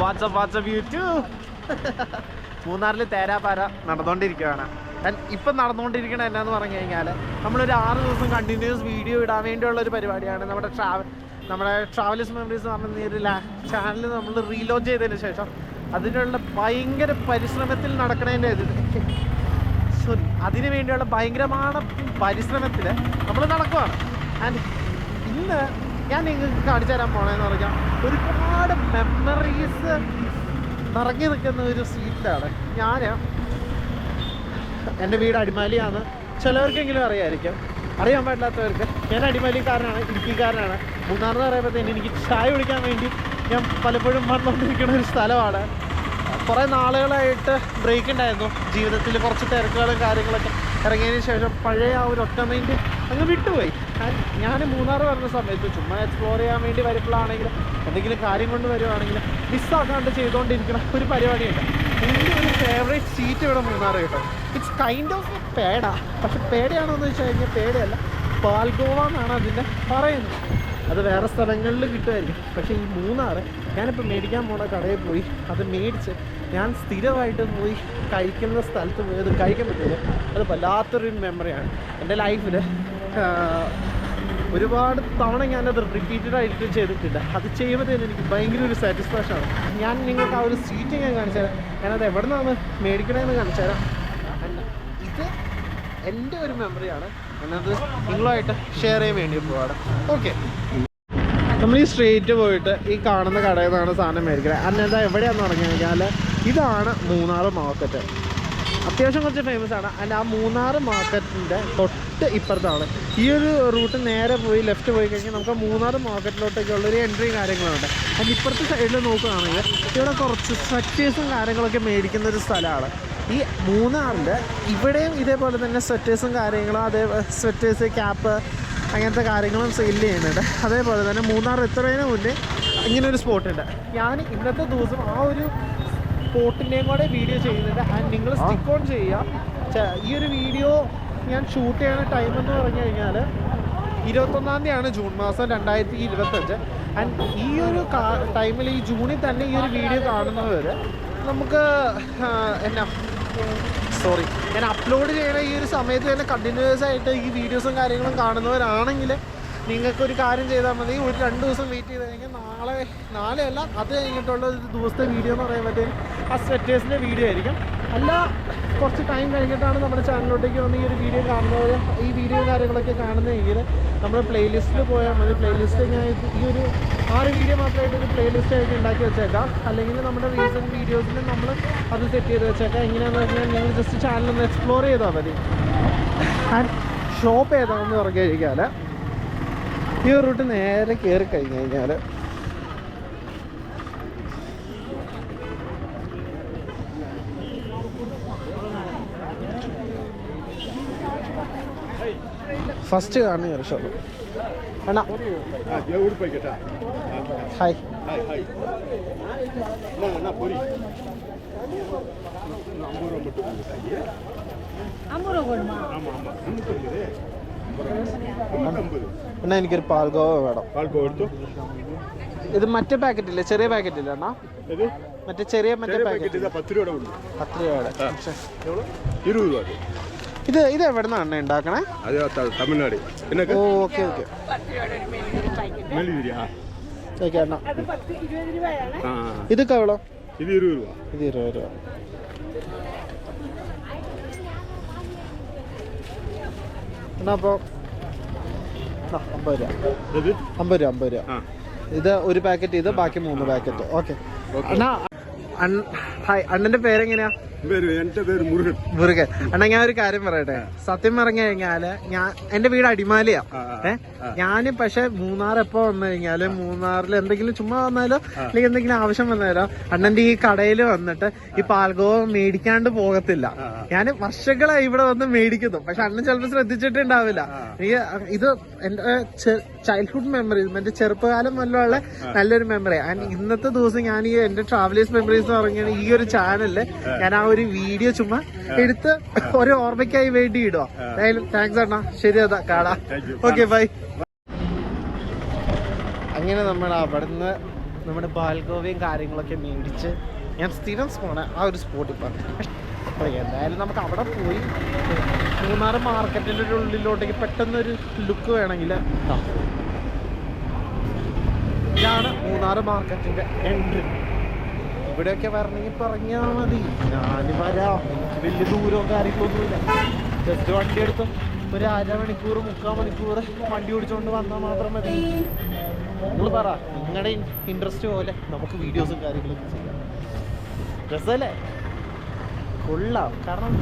WhatsApp YouTube. മൂന്നാറിൽ തേരാപാര നടന്നുകൊണ്ടിരിക്കുകയാണ്. ഇപ്പം നടന്നുകൊണ്ടിരിക്കണത് എന്നാന്ന് പറഞ്ഞു കഴിഞ്ഞാൽ നമ്മളൊരു 6 ദിവസം കണ്ടിന്യൂസ് വീഡിയോ ഇടാൻ വേണ്ടിയുള്ള ഒരു പരിപാടിയാണ്. നമ്മുടെ ട്രാവലേഴ്സ് മെമ്മറീസ് എന്ന് പറഞ്ഞ ഒരു ചാനൽ നമ്മൾ റീലോഞ്ച് ചെയ്തതിന് ശേഷം അതിനുള്ള ഭയങ്കര പരിശ്രമത്തിൽ നടക്കണതിൻ്റെ അതിനു വേണ്ടിയുള്ള ഭയങ്കരமான പരിശ്രമത്തിൽ നമ്മൾ നടക്കുകയാണ്. ആൻഡ് ഇന്ന് ഞാൻ നിങ്ങൾക്ക് കാണിച്ചു തരാൻ പോണതെന്ന് പറഞ്ഞാൽ ഒരുപാട് മെമ്മറീസ് നിറഞ്ഞു നിൽക്കുന്ന ഒരു സീറ്റിലാണ്. എൻ്റെ വീട് അടിമാലിയാണ്. ചിലവർക്കെങ്കിലും അറിയാമായിരിക്കും, അറിയാൻ പാടില്ലാത്തവർക്ക് ഞാൻ അടിമാലിക്കാരനാണ്, ഇടുക്കിക്കാരനാണ്. മൂന്നാർ എന്ന് പറയുമ്പോഴത്തേന് എനിക്ക് ചായ കുടിക്കാൻ വേണ്ടി ഞാൻ പലപ്പോഴും വന്നുകൊണ്ടിരിക്കുന്ന ഒരു സ്ഥലമാണ്. കുറേ നാളുകളായിട്ട് ബ്രേക്ക് ഉണ്ടായിരുന്നു ജീവിതത്തിൽ, കുറച്ച് തിരക്കുകളും കാര്യങ്ങളൊക്കെ ഇറങ്ങിയതിന് ശേഷം പഴയ ആ ഒരു ഒറ്റ മൈൻഡ് അങ്ങ് വിട്ടുപോയി. ഞാൻ മൂന്നാർ വരുന്ന സമയത്ത് ചുമ്മാ എക്സ്പ്ലോർ ചെയ്യാൻ വേണ്ടി വരുമ്പോഴാണെങ്കിലും എന്തെങ്കിലും കാര്യം കൊണ്ട് വരുവാണെങ്കിലും മിസ്സാക്കാണ്ട് ചെയ്തുകൊണ്ടിരിക്കുന്ന ഒരു പരിപാടിയുണ്ട്. എൻ്റെ ഒരു ഫേവറേറ്റ് സീറ്റ് ഇവിടെ മൂന്നാർ കിട്ടും. It's kind of peda. പക്ഷെ പേടയാണോ എന്ന് വെച്ച് കഴിഞ്ഞാൽ പേടയല്ല, പാൽഗോവ എന്നാണ് അതിൻ്റെ പറയുന്നത്. അത് വേറെ സ്ഥലങ്ങളിൽ കിട്ടുമായിരിക്കും. പക്ഷേ ഈ മൂന്നാർ ഞാനിപ്പോൾ മേടിക്കാൻ പോണ കടയിൽ പോയി അത് മേടിച്ച് ഞാൻ സ്ഥിരമായിട്ട് പോയി കഴിക്കുന്ന സ്ഥലത്ത് പോയി അത് കഴിക്കാൻ പറ്റില്ല. അത് വല്ലാത്തൊരു മെമ്മറിയാണ് എൻ്റെ ലൈഫിൽ. ഒരുപാട് തവണ ഞാനത് റിപ്പീറ്റഡായിട്ട് ചെയ്തിട്ടില്ല. അത് ചെയ്യുമ്പോഴത്തേനും എനിക്ക് ഭയങ്കര ഒരു സാറ്റിസ്ഫാക്ഷനാണ്. ഞാൻ നിങ്ങൾക്ക് ആ ഒരു സീറ്റ് ഞാൻ കാണിച്ചു തരാം. ഞാനത് എവിടെ നിന്നാണ് മേടിക്കണമെന്ന് കാണിച്ചു തരാം. ഇത് എൻ്റെ ഒരു മെമ്മറിയാണ്. ഞാനത് നിങ്ങളുമായിട്ട് ഷെയർ ചെയ്യാൻ വേണ്ടി പോവാണ്. ഓക്കെ, നമ്മൾ ഈ സ്ട്രേറ്റ് പോയിട്ട് ഈ കാണുന്ന കടയിൽ നിന്നാണ് സാധനം മേടിക്കുന്നത്. അന്നെന്താ എവിടെയാണെന്ന് പറഞ്ഞു കഴിഞ്ഞാൽ ഇതാണ് മൂന്നാർ മാർക്കറ്റ്. അത്യാവശ്യം കുറച്ച് ഫേമസ് ആണ്. അതിൻ്റെ ആ മൂന്നാർ മാർക്കറ്റിൻ്റെ തൊട്ട് ഇപ്പുറത്താണ്. ഈ ഒരു റൂട്ട് നേരെ പോയി ലെഫ്റ്റ് പോയി കഴിഞ്ഞാൽ നമുക്ക് മൂന്നാർ മാർക്കറ്റിലോട്ടേക്കുള്ളൊരു എൻട്രി കാര്യങ്ങളുണ്ട്. അതിൻ്റെ ഇപ്പുറത്തെ സൈഡിൽ നോക്കുകയാണെങ്കിൽ ഇവിടെ കുറച്ച് സ്വെറ്റേഴ്സും കാര്യങ്ങളൊക്കെ മേടിക്കുന്ന ഒരു സ്ഥലമാണ്. ഈ മൂന്നാറിൽ ഇവിടെയും ഇതേപോലെ തന്നെ സ്വെറ്റേഴ്സും കാര്യങ്ങളും, അതേ സ്വെറ്റേഴ്സ്, ക്യാപ്പ്, അങ്ങനത്തെ കാര്യങ്ങളും സെയിൽ ചെയ്യുന്നുണ്ട്. അതേപോലെ തന്നെ മൂന്നാർ എത്തുന്നതിന് മുന്നേ ഇങ്ങനൊരു സ്പോട്ടുണ്ട്. ഞാൻ ഇന്നത്തെ ദിവസം ആ ഒരു സ്പോട്ടിൻ്റെയും കൂടെ വീഡിയോ ചെയ്യുന്നുണ്ട്. ആൻഡ് നിങ്ങൾ സ്റ്റിക്ക് ഓൺ ചെയ്യുക. ഈ ഒരു വീഡിയോ ഞാൻ ഷൂട്ട് ചെയ്യുന്ന ടൈം എന്ന് പറഞ്ഞു കഴിഞ്ഞാൽ 21-ാം തീയതിയാണ് ജൂൺ മാസം 2025. ആൻഡ് ഈ ഒരു ടൈമിൽ ഈ ജൂണിൽ തന്നെ ഈ ഒരു വീഡിയോ കാണുന്നവർ നമുക്ക് ഞാൻ അപ്ലോഡ് ചെയ്യണ ഈ ഒരു സമയത്ത് തന്നെ കണ്ടിന്യൂസ് ആയിട്ട് ഈ വീഡിയോസും കാര്യങ്ങളും കാണുന്നവരാണെങ്കിൽ നിങ്ങൾക്കൊരു കാര്യം ചെയ്താൽ മതി. ഒരു 2 ദിവസം വെയിറ്റ് ചെയ്ത് കഴിഞ്ഞാൽ നാളെ അല്ല അത് കഴിഞ്ഞിട്ടുള്ള ഒരു ദിവസത്തെ വീഡിയോ എന്ന് പറയുമ്പോഴത്തേക്കും ആ സ്വെറ്റേഴ്സിൻ്റെ വീഡിയോ ആയിരിക്കും. അല്ല കുറച്ച് ടൈം കഴിഞ്ഞിട്ടാണ് നമ്മുടെ ചാനലിലോട്ടേക്ക് വന്ന് ഈ ഒരു വീഡിയോ കാണുന്നവർ ഈ വീഡിയോ കാര്യങ്ങളൊക്കെ കാണുന്നതെങ്കിൽ നമ്മൾ പ്ലേലിസ്റ്റിൽ പോയാൽ മതി. പ്ലേലിസ്റ്റ് ഞാൻ ഈ ഒരു 6 വീഡിയോ മാത്രമായിട്ട് ഒരു പ്ലേലിസ്റ്റ് ആയിട്ട് ഉണ്ടാക്കി വെച്ചേക്കാം. അല്ലെങ്കിൽ നമ്മുടെ റീസെൻറ്റ് വീഡിയോസിൽ നമ്മൾ അത് സെറ്റ് ചെയ്ത് വെച്ചേക്കാം. എങ്ങനെയാണെന്ന് പറഞ്ഞാൽ നിങ്ങൾ ജസ്റ്റ് ചാനലൊന്ന് എക്സ്പ്ലോർ ചെയ്താൽ മതി. ആൻഡ് ഷോപ്പ് ഏതാണെന്ന് പറഞ്ഞു കഴിഞ്ഞാൽ ഈ ഒരു റൂട്ട് നേരെ കയറി കഴിഞ്ഞ് കഴിഞ്ഞാൽ ഫസ്റ്റ് കാണുന്ന ഒരു ഷോപ്പ്. അണ്ണാ ഹായ്. അണ്ണാ എനിക്കൊരു പാൽഗോവ വേണം. ഇത് മറ്റേ പാക്കറ്റില്ലേ, ചെറിയ പാക്കറ്റില്ല അണ്ണാ? മറ്റേ ചെറിയ പാക്കറ്റ് 10 രൂപയുടെ. 10 രൂപയുടെ. ഇത് എവിടെ നിന്നാണ് ഉണ്ടാക്കണേ? തമിഴ്നാട്. ഓക്കെ ഓക്കെ അണ്ണാ. ഇതൊക്കെ എവിടെ? ഇത് 20 രൂപ. ഇത് 20 രൂപ. എന്നാ അപ്പോൾ 50 രൂപ. 50 രൂപ. ഇത് ഒരു പാക്കറ്റ്, ഇത് ബാക്കി 3 പാക്കറ്റ്. ഓക്കെ അണ്ണാ. ഹായ്, അണ്ണന്റെ പേരെങ്ങനെയാ? മുരുകൻ. അണ്ണാ ഞാൻ ഒരു കാര്യം പറയട്ടെ. സത്യം പറഞ്ഞു കഴിഞ്ഞാല് എന്റെ വീട് അടിമാലിയാ. ഞാനും പക്ഷെ മൂന്നാർ എപ്പോ വന്നു കഴിഞ്ഞാല് മൂന്നാറിൽ എന്തെങ്കിലും ചുമ്മാ വന്നാലോ അല്ലെങ്കിൽ എന്തെങ്കിലും ആവശ്യം വന്നാലോ അണ്ണന്റെ ഈ കടയിൽ വന്നിട്ട് ഈ പാൽഗോവ മേടിക്കാണ്ട് പോകത്തില്ല. ഞാൻ വർഷങ്ങളായി ഇവിടെ വന്ന് മേടിക്കുന്നു. പക്ഷെ അണ്ണൻ ചിലപ്പോൾ ശ്രദ്ധിച്ചിട്ടുണ്ടാവില്ല. എനിക്ക് ഇത് എന്റെ ചൈൽഡ്ഹുഡ് മെമ്മറീസ്, എന്റെ ചെറുപ്പകാലം വല്ലതുള്ള നല്ലൊരു മെമ്മറി. ആൻഡ് ഇന്നത്തെ ദിവസം ഞാൻ ഈ എന്റെ ട്രാവലേഴ്സ് മെമ്മറീസ് എന്ന് പറഞ്ഞാൽ ഈ ഒരു ചാനലില് ഞാൻ ആ ഒരു വീഡിയോ ചുമ്മാ എടുത്ത് ഒരു ഓർമ്മയ്ക്കായി വേണ്ടി ഇടുക. എന്തായാലും താങ്ക്സ് അണ്ണാ. ശരി, അതാ കാണാം. Okay bye. അങ്ങനെ നമ്മൾ അവിടുന്ന് നമ്മുടെ പാൽഗോവയും കാര്യങ്ങളൊക്കെ മേടിച്ച് ഞാൻ സ്ഥിരം പോണ ആ ഒരു സ്പോട്ടിൽ പറഞ്ഞു. അപ്പോൾ എന്തായാലും നമുക്ക് അവിടെ പോയി മൂന്നാർ മാർക്കറ്റിൻ്റെ ഉള്ളിലോട്ടേക്ക് പെട്ടെന്നൊരു ലുക്ക് വേണമെങ്കിൽ ഇതാണ് മൂന്നാർ മാർക്കറ്റിൻ്റെ എൻട്രി. ഇവിടെയൊക്കെ വരണമെങ്കിൽ പറഞ്ഞാൽ മതി, ഞാൻ വരാം. എനിക്ക് വലിയ ദൂരവും കാര്യങ്ങളൊന്നുമില്ല. ജസ്റ്റ് വണ്ടി എടുത്തും ഒരു 1/2 മണിക്കൂർ 3/4 മണിക്കൂർ വണ്ടി ഓടിച്ചുകൊണ്ട് വന്നാൽ മാത്രം മതി. നിങ്ങൾ പറ, നിങ്ങളുടെ ഇൻട്രസ്റ്റ് പോലെ നമുക്ക് വീഡിയോസും കാര്യങ്ങളൊക്കെ ചെയ്യാം. രസമല്ലേ? കൊള്ളാം. കാരണം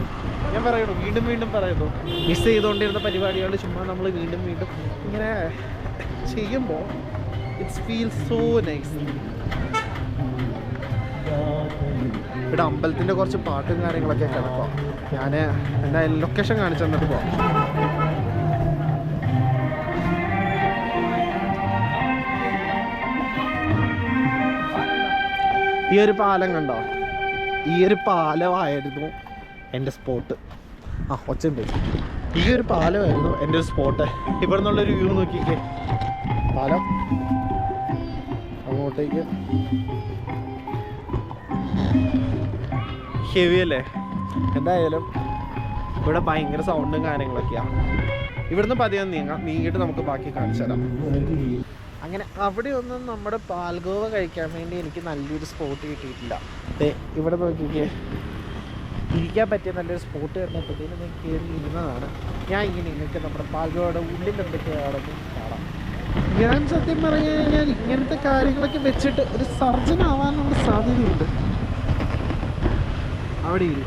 ഞാൻ പറയുന്നു, വീണ്ടും വീണ്ടും പറയുന്നു, മിസ് ചെയ്തുകൊണ്ടിരുന്ന പരിപാടികൾ ചുമ്മാ നമ്മൾ വീണ്ടും വീണ്ടും ഇങ്ങനെ ചെയ്യുമ്പോൾ ഇറ്റ്സ് ഫീൽ സോ നൈസ്. ഇവിടെ അമ്പലത്തിൻ്റെ കുറച്ച് പാട്ടും കാര്യങ്ങളൊക്കെ കിടക്കാം. ഞാൻ എന്തായാലും ലൊക്കേഷൻ കാണിച്ചു തന്നിട്ട് പോവാം. ഈ ഒരു പാലം കണ്ടോ? ഈ ഒരു പാലമായിരുന്നു എൻ്റെ സ്പോട്ട്. ഒച്ചയും പോയി. ഈ ഒരു പാലമായിരുന്നു എൻ്റെ ഒരു സ്പോട്ട്. ഇവിടെ നിന്നുള്ളൊരു വ്യൂ നോക്കിക്കേ. പാലം അങ്ങോട്ടേക്ക് ഹെവി അല്ലേ? എന്തായാലും ഇവിടെ ഭയങ്കര സൗണ്ടും കാര്യങ്ങളൊക്കെയാണ്. ഇവിടുന്ന് പതിയെ നീങ്ങിയിട്ട് നമുക്ക് ബാക്കി കാണിച്ചു തരാം. അങ്ങനെ അവിടെ ഒന്നും നമ്മുടെ പാൽഗോവ കഴിക്കാൻ വേണ്ടി എനിക്ക് നല്ലൊരു സ്പോട്ട് കിട്ടിയിട്ടില്ല. ഇവിടെ നോക്കിക്കേ, ഇരിക്കാൻ പറ്റിയ നല്ലൊരു സ്പോട്ട് കണ്ടപ്പോഴത്തേനും ഞാൻ കയറി ഇരുന്നതാണ്. ഞാൻ ഇങ്ങനെ നിങ്ങൾക്ക് നമ്മുടെ പാൽഗോവയുടെ ഉള്ളിൽ എന്തൊക്കെയാണെന്ന് കാണാം. ഞാൻ സത്യം പറഞ്ഞു കഴിഞ്ഞാൽ ഇങ്ങനത്തെ കാര്യങ്ങളൊക്കെ വെച്ചിട്ട് ഒരു സർജൻ ആവാനുള്ള സാധ്യതയുണ്ട്. അവിടെ ഇരി.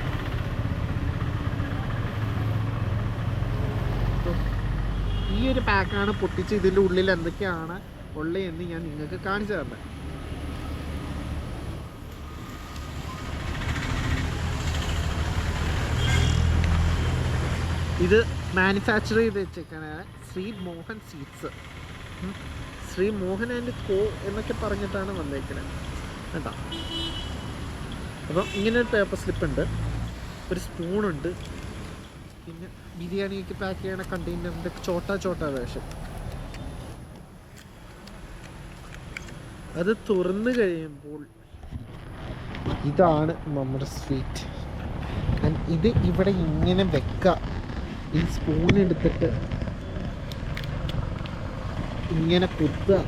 ഈ ഒരു പാക്കാണ് പൊട്ടിച്ച് ഇതിൻ്റെ ഉള്ളിൽ എന്തൊക്കെയാണ് ഉള്ളതെന്ന് ഞാൻ നിങ്ങൾക്ക് കാണിച്ചു തരണം. ഇത് മാനുഫാക്ചർ ചെയ്ത് വെച്ചേക്കാനാണ് ശ്രീ മോഹൻ സ്വീറ്റ്സ്. ശ്രീ മോഹൻ ആൻഡ് കോ എന്നൊക്കെ പറഞ്ഞിട്ടാണ് വന്നേക്കുന്നത് കേട്ടോ. അപ്പം ഇങ്ങനെ ഒരു പേപ്പർ സ്ലിപ്പ് ഉണ്ട്, ഒരു സ്പൂണുണ്ട്, പിന്നെ ബിരിയാണിയൊക്കെ പാക്ക് ചെയ്യണ കണ്ടെയ്നറിൻ്റെ ചോട്ടാ വേഷം. അത് തുറന്നു കഴിയുമ്പോൾ ഇതാണ് നമ്മുടെ സ്വീറ്റ്. ഇത് ഇവിടെ ഇങ്ങനെ വെക്കാം. ഈ സ്പൂൺ എടുത്തിട്ട് ഇങ്ങനെ കുത്തുക.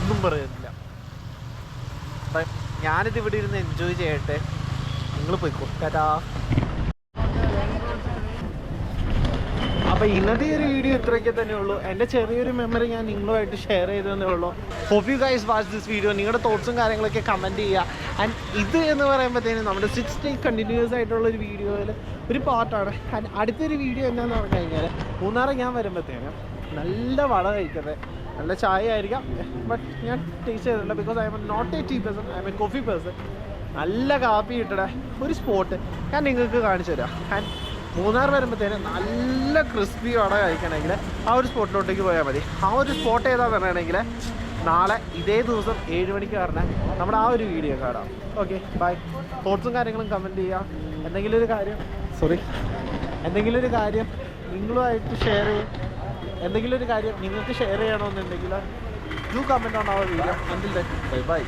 ഒന്നും പറയുന്നില്ല. ഞാനിത് ഇവിടെ ഇരുന്ന് എൻജോയ് ചെയ്യട്ടെ, നിങ്ങൾ പോയിക്കോ. ടാറ്റാ. അപ്പോൾ ഇന്നത്തെ ഒരു വീഡിയോ ഇത്രയൊക്കെ തന്നെ ഉള്ളൂ. എൻ്റെ ചെറിയൊരു മെമ്മറി ഞാൻ നിങ്ങളുമായിട്ട് ഷെയർ ചെയ്തതേ ഉള്ളൂ. Hope you guys watch this video. നിങ്ങളുടെ തോട്ട്സും കാര്യങ്ങളൊക്കെ കമൻറ്റ് ചെയ്യുക. ആൻഡ് ഇത് എന്ന് പറയുമ്പോഴത്തേനും നമ്മുടെ 6 days കണ്ടിന്യൂസ് ആയിട്ടുള്ളൊരു വീഡിയോയിൽ ഒരു പാർട്ടാണ്. ആൻഡ് അടുത്തൊരു വീഡിയോ എന്താണെന്ന് പറഞ്ഞു കഴിഞ്ഞാൽ മൂന്നാർ ഞാൻ വരുമ്പോഴത്തേനും നല്ല വട കഴിക്കുന്നത്, നല്ല ചായ ആയിരിക്കാം. ബട്ട് ഞാൻ ടേസ്റ്റ് ചെയ്തിട്ടില്ല, because I am not a tea person, I am a coffee person. നല്ല കാപ്പി ഇട്ടിട്ട് ഒരു സ്പോട്ട് ഞാൻ നിങ്ങൾക്ക് കാണിച്ചു തരാം. ആൻഡ് മൂന്നാർ വരുമ്പോഴത്തേനും നല്ല ക്രിസ്പി വട കഴിക്കണമെങ്കിൽ ആ ഒരു സ്പോട്ടിലോട്ടേക്ക് പോയാൽ മതി. ആ ഒരു സ്പോട്ട് ഏതാണെന്ന് പറയണമെങ്കിൽ നാളെ ഇതേ ദിവസം 7 മണിക്ക് പറഞ്ഞാൽ നമ്മുടെ ആ ഒരു വീഡിയോ കാണാം. Okay, by. തോട്ട്സും കാര്യങ്ങളും കമൻറ്റ് ചെയ്യുക. എന്തെങ്കിലും ഒരു കാര്യം നിങ്ങളുമായിട്ട് ഷെയർ ചെയ്യും. എന്തെങ്കിലും ഒരു കാര്യം നിങ്ങൾക്ക് ഷെയർ ചെയ്യണമെന്നുണ്ടെങ്കിൽ do comment on our video. Until then bye by.